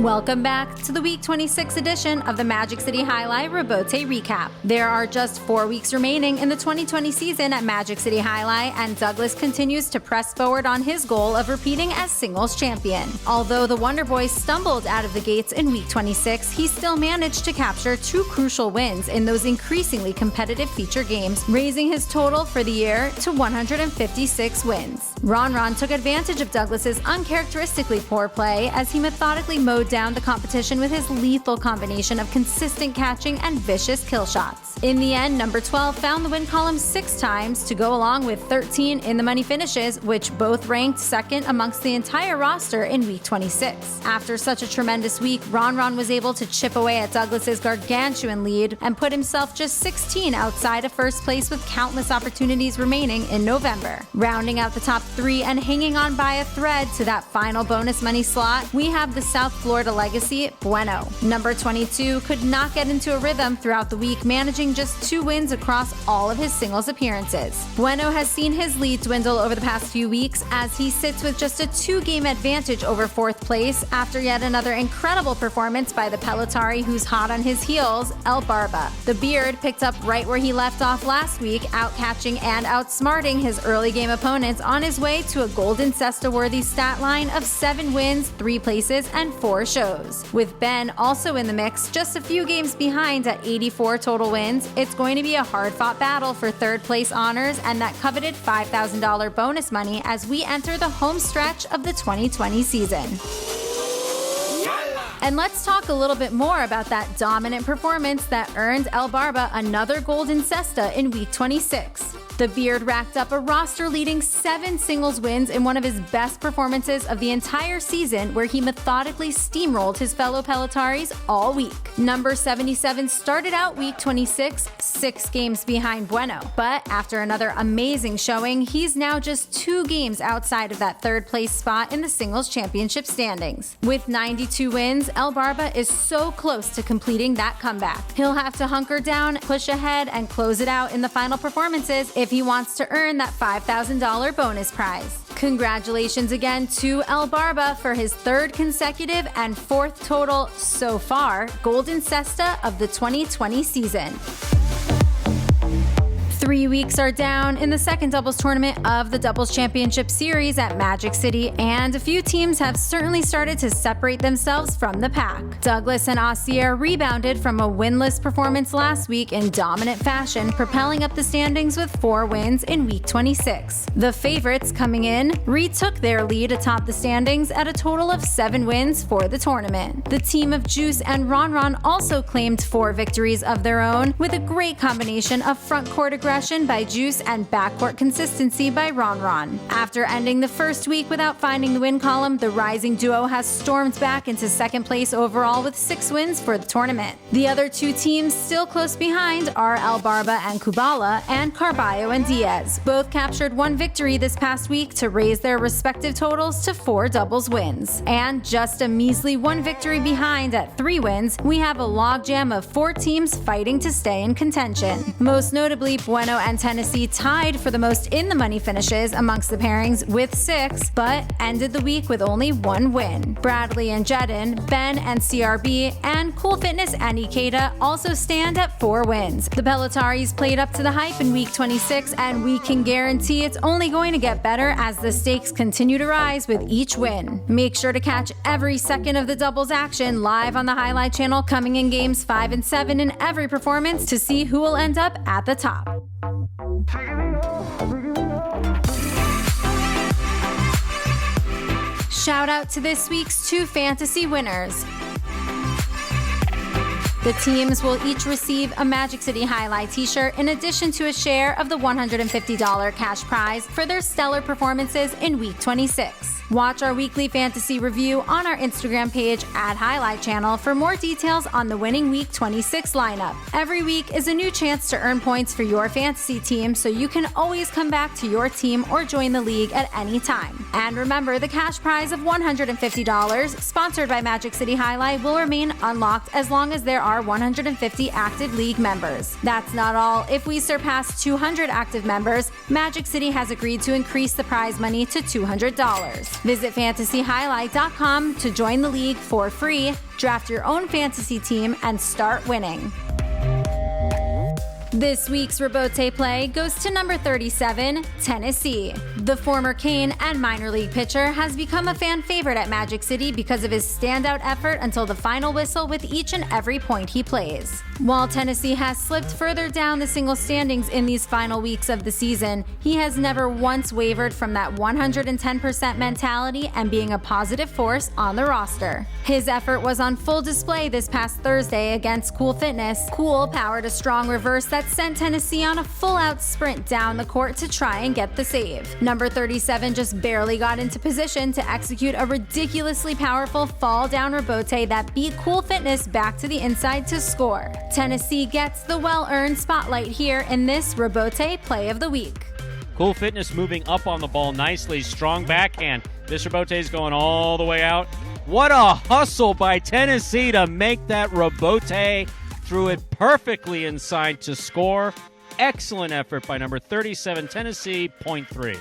Welcome back to the Week 26 edition of the Magic City Jai-Alai Rebote Recap. There are just 4 weeks remaining in the 2020 season at Magic City Jai-Alai, and Douglas continues to press forward on his goal of repeating as singles champion. Although the Wonder Boy stumbled out of the gates in Week 26, he still managed to capture 2 crucial wins in those increasingly competitive feature games, raising his total for the year to 156 wins. Ron took advantage of Douglas's uncharacteristically poor play as he methodically mowed down the competition with his lethal combination of consistent catching and vicious kill shots. In the end, number 12 found the win column 6 times to go along with 13 in the money finishes, which both ranked second amongst the entire roster in Week 26. After such a tremendous week, Ron was able to chip away at Douglas's gargantuan lead and put himself just 16 outside of first place with countless opportunities remaining in November. Rounding out the top 3 and hanging on by a thread to that final bonus money slot, we have the South Florida legacy, Bueno. Number 22 could not get into a rhythm throughout the week, managing just 2 wins across all of his singles appearances. Bueno has seen his lead dwindle over the past few weeks as he sits with just a 2-game advantage over 4th place after yet another incredible performance by the Pelotari who's hot on his heels, El Barba. The Beard picked up right where he left off last week, outcatching and outsmarting his early game opponents on his way to a golden Cesta-worthy stat line of 7 wins, 3 places, and 4 shows. With Ben also in the mix, just a few games behind at 84 total wins, it's going to be a hard-fought battle for 3rd place honors and that coveted $5,000 bonus money as we enter the home stretch of the 2020 season. And let's talk a little bit more about that dominant performance that earned El Barba another golden Cesta in Week 26. The Beard racked up a roster-leading 7 singles wins in one of his best performances of the entire season, where he methodically steamrolled his fellow Pelotaris all week. Number 77 started out Week 26 6 games behind Bueno, but after another amazing showing, he's now just 2 games outside of that 3rd place spot in the singles championship standings. With 92 wins, El Barba is so close to completing that comeback. He'll have to hunker down, push ahead, and close it out in the final performances if he wants to earn that $5,000 bonus prize. Congratulations again to El Barba for his 3rd consecutive and 4th total so far golden Cesta of the 2020 season. 3 weeks are down in the second doubles tournament of the Doubles Championship Series at Magic City, and a few teams have certainly started to separate themselves from the pack. Douglas and Aussier rebounded from a winless performance last week in dominant fashion, propelling up the standings with 4 wins in Week 26. The favorites coming in retook their lead atop the standings at a total of 7 wins for the tournament. The team of Juice and Ron also claimed 4 victories of their own, with a great combination of front court aggression by Juice and backcourt consistency by Ron. After ending the first week without finding the win column, the rising duo has stormed back into 2nd place overall with 6 wins for the tournament. The other 2 teams still close behind are El Barba and Kubala, and Carballo and Diaz. Both captured 1 victory this past week to raise their respective totals to 4 doubles wins. And just a measly 1 victory behind at 3 wins, we have a logjam of 4 teams fighting to stay in contention. Most notably, Bueno and Tennessee tied for the most in the money finishes amongst the pairings with 6, but ended the week with only 1 win. Bradley and Jedin, Ben and CRB, and Cool Fitness and Ikeda also stand at 4 wins. The Pelotaris played up to the hype in Week 26, and we can guarantee it's only going to get better as the stakes continue to rise with each win. Make sure to catch every second of the doubles action live on the Highlight channel, coming in games 5 and 7 in every performance to see who will end up at the top. Shout out to this week's 2 fantasy winners. The teams will each receive a Magic City Jai-Alai t-shirt in addition to a share of the $150 cash prize for their stellar performances in Week 26. Watch our weekly fantasy review on our Instagram page at Highlight Channel for more details on the winning Week 26 lineup. Every week is a new chance to earn points for your fantasy team, so you can always come back to your team or join the league at any time. And remember, the cash prize of $150, sponsored by Magic City Jai-Alai, will remain unlocked as long as there are 150 active league members. That's not all. If we surpass 200 active members, Magic City has agreed to increase the prize money to $200. Visit fantasyhighlight.com to join the league for free, draft your own fantasy team, and start winning. This week's Rebote play goes to number 37, Tennessee. The former Kane and minor league pitcher has become a fan favorite at Magic City because of his standout effort until the final whistle with each and every point he plays. While Tennessee has slipped further down the single standings in these final weeks of the season, he has never once wavered from that 110% mentality and being a positive force on the roster. His effort was on full display this past Thursday against Cool Fitness. Cool powered a strong reverse that sent Tennessee on a full-out sprint down the court to try and get the save. Number 37 just barely got into position to execute a ridiculously powerful fall-down rebote that beat Cool Fitness back to the inside to score. Tennessee gets the well-earned spotlight here in this Rebote play of the week. Cool Fitness moving up on the ball nicely. Strong backhand. This Rebote is going all the way out. What a hustle by Tennessee to make that Rebote. Threw it perfectly inside to score. Excellent effort by number 37, Tennessee, point 3.